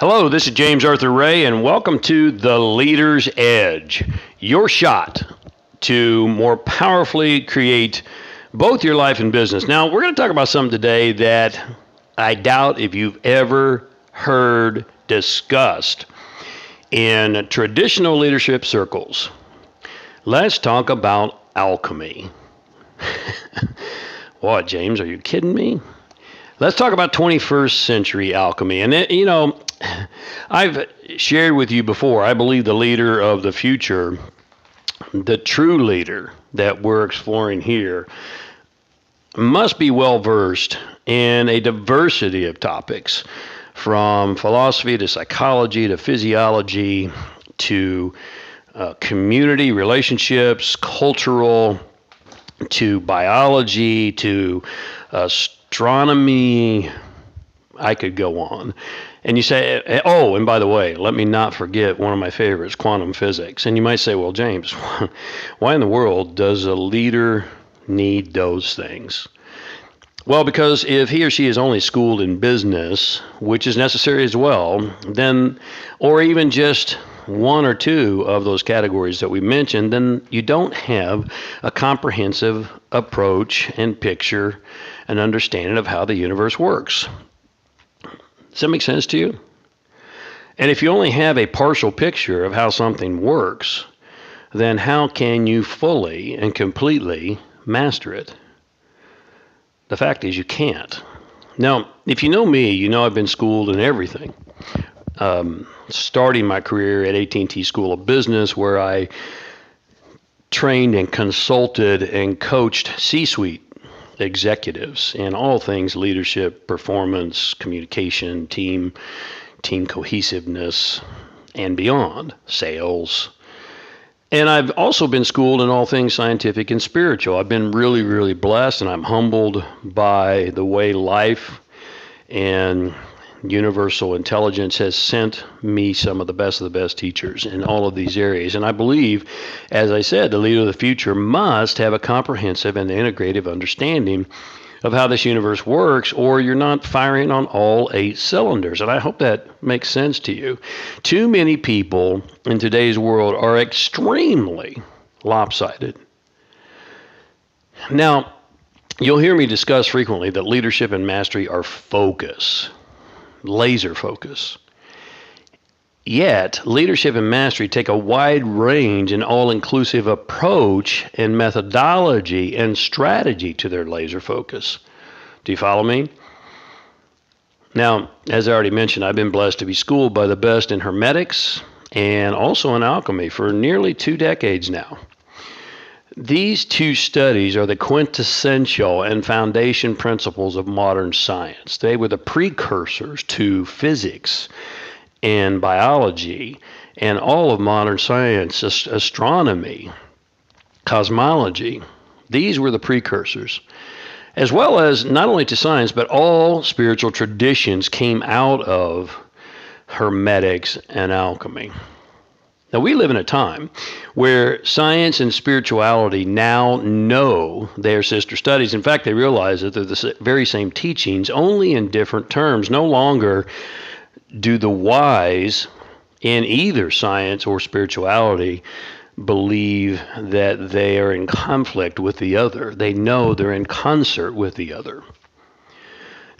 Hello, this is James Arthur Ray, and welcome to The Leader's Edge, your shot to more powerfully create both your life and business. Now, we're going to talk about something today that I doubt if you've ever heard discussed in traditional leadership circles. Let's talk about alchemy. What, James, are you kidding me? Let's talk about 21st century alchemy. And, I've shared with you before, I believe the leader of the future, the true leader that we're exploring here, must be well versed in a diversity of topics, from philosophy to psychology to physiology to community relationships, cultural to biology to astronomy. I could go on. And you say, oh, and by the way, let me not forget one of my favorites, quantum physics. And you might say, well, James, why in the world does a leader need those things? Well, because if he or she is only schooled in business, which is necessary as well, then, or even just one or two of those categories that we mentioned, then you don't have a comprehensive approach and picture and understanding of how the universe works. Does that make sense to you? And if you only have a partial picture of how something works, then how can you fully and completely master it? The fact is you can't. Now, if you know me, you know I've been schooled in everything. Starting my career at AT&T School of Business, where I trained and consulted and coached C-suite executives in all things leadership, performance, communication, team cohesiveness, and beyond, sales. And I've also been schooled in all things scientific and spiritual. I've been really, really blessed, and I'm humbled by the way life and universal intelligence has sent me some of the best teachers in all of these areas. And I believe, as I said, the leader of the future must have a comprehensive and integrative understanding of how this universe works, or you're not firing on all 8 cylinders. And I hope that makes sense to you. Too many people in today's world are extremely lopsided. Now, you'll hear me discuss frequently that leadership and mastery are focus. Laser focus. Yet, leadership and mastery take a wide range and all-inclusive approach and methodology and strategy to their laser focus. Do you follow me? Now, as I already mentioned, I've been blessed to be schooled by the best in hermetics and also in alchemy for nearly 2 decades now. These 2 studies are the quintessential and foundation principles of modern science. They were the precursors to physics and biology and all of modern science, astronomy, cosmology. These were the precursors, as well as not only to science, but all spiritual traditions came out of hermetics and alchemy. Now, we live in a time where science and spirituality now know their sister studies. In fact, they realize that they're the very same teachings, only in different terms. No longer do the wise in either science or spirituality believe that they are in conflict with the other. They know they're in concert with the other.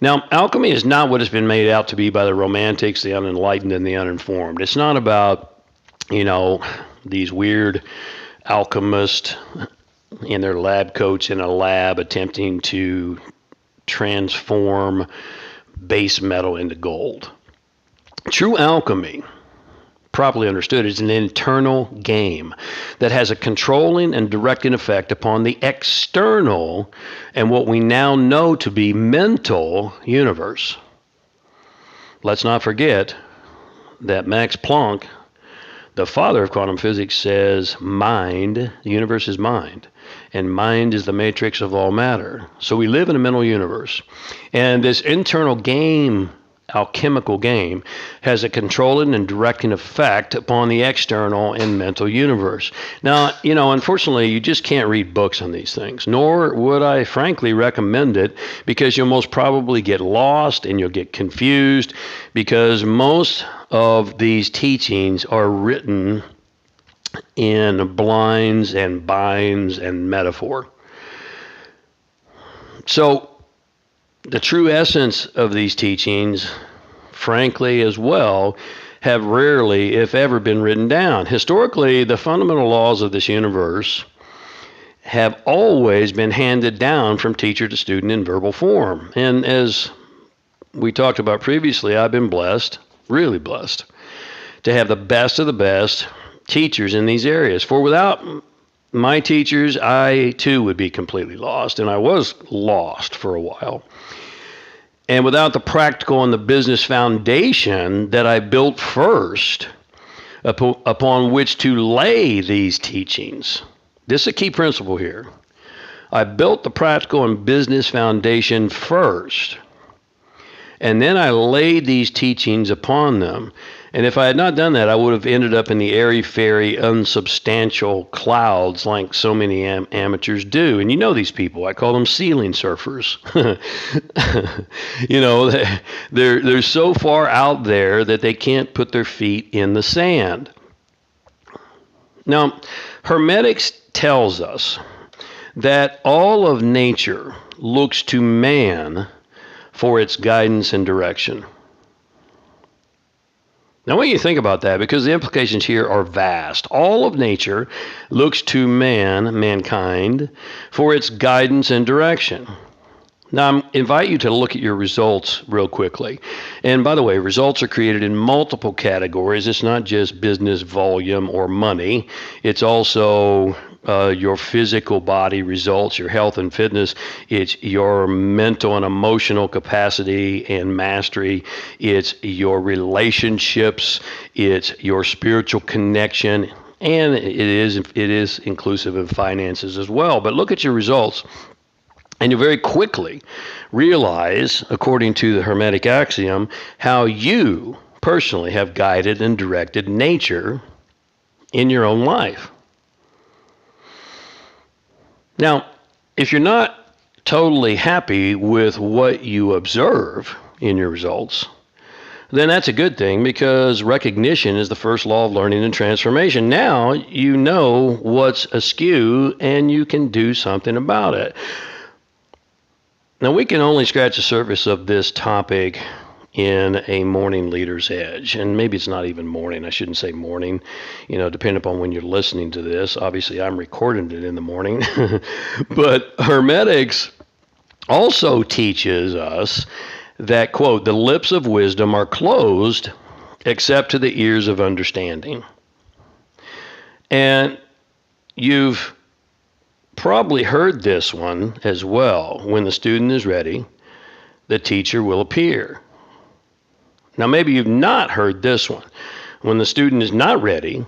Now, alchemy is not what it's been made out to be by the romantics, the unenlightened, and the uninformed. It's not about these weird alchemists in their lab coats in a lab attempting to transform base metal into gold. True alchemy, properly understood, is an internal game that has a controlling and directing effect upon the external and what we now know to be mental universe. Let's not forget that Max Planck, the father of quantum physics, says mind, the universe is mind, and mind is the matrix of all matter. So we live in a mental universe. And this internal game alchemical game, has a controlling and directing effect upon the external and mental universe. Now, unfortunately, you just can't read books on these things, nor would I frankly recommend it, because you'll most probably get lost and you'll get confused, because most of these teachings are written in blinds and binds and metaphor. So, the true essence of these teachings, frankly, as well, have rarely, if ever, been written down. Historically, the fundamental laws of this universe have always been handed down from teacher to student in verbal form. And as we talked about previously, I've been blessed, really blessed, to have the best of the best teachers in these areas. For without my teachers, I too would be completely lost, and I was lost for a while. And without the practical and the business foundation that I built first, upon which to lay these teachings, this is a key principle here. I built the practical and business foundation first, and then I laid these teachings upon them. And if I had not done that, I would have ended up in the airy-fairy, unsubstantial clouds like so many amateurs do. And you know these people. I call them ceiling surfers. They're so far out there that they can't put their feet in the sand. Now, Hermetics tells us that all of nature looks to man for its guidance and direction. Now, I want you to think about that, because the implications here are vast. All of nature looks to mankind, for its guidance and direction. Now, I invite you to look at your results real quickly. And by the way, results are created in multiple categories. It's not just business, volume, or money. It's also your physical body results, your health and fitness. It's your mental and emotional capacity and mastery. It's your relationships. It's your spiritual connection. And it is inclusive of finances as well. But look at your results, and you very quickly realize, according to the Hermetic axiom, how you personally have guided and directed nature in your own life. Now, if you're not totally happy with what you observe in your results, then that's a good thing, because recognition is the first law of learning and transformation. Now you know what's askew and you can do something about it. Now, we can only scratch the surface of this topic in a morning leader's edge. And maybe it's not even morning. I shouldn't say morning, depending upon when you're listening to this. Obviously, I'm recording it in the morning. But Hermetics also teaches us that, quote, the lips of wisdom are closed except to the ears of understanding. And you've probably heard this one as well. When the student is ready, the teacher will appear. Now, maybe you've not heard this one. When the student is not ready,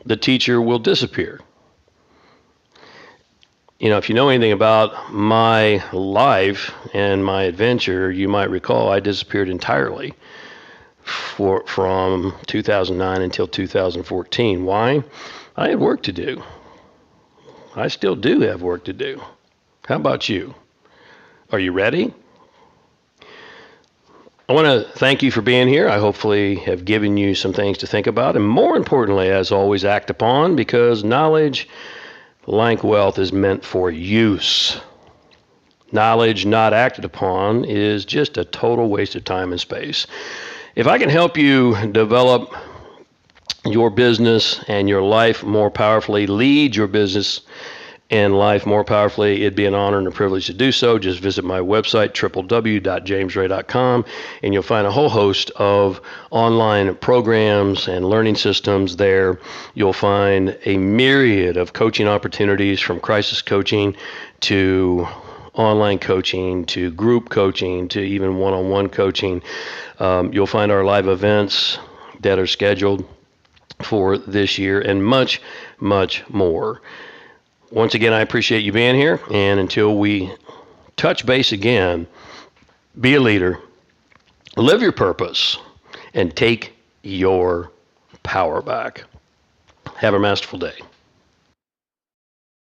the teacher will disappear. If you know anything about my life and my adventure, you might recall I disappeared entirely from 2009 until 2014. Why? I had work to do. I still do have work to do. How about you? Are you ready? I want to thank you for being here. I hopefully have given you some things to think about, and more importantly, as always, act upon, because knowledge, like wealth, is meant for use. Knowledge not acted upon is just a total waste of time and space. If I can help you develop your business and your life more powerfully, lead your business and life more powerfully, it'd be an honor and a privilege to do so. Just visit my website, www.jamesray.com, and you'll find a whole host of online programs and learning systems there. You'll find a myriad of coaching opportunities, from crisis coaching to online coaching to group coaching to even one-on-one coaching. You'll find our live events that are scheduled for this year, and much, much more. Once again, I appreciate you being here, and until we touch base again, be a leader, Live your purpose and take your power back. Have a masterful day.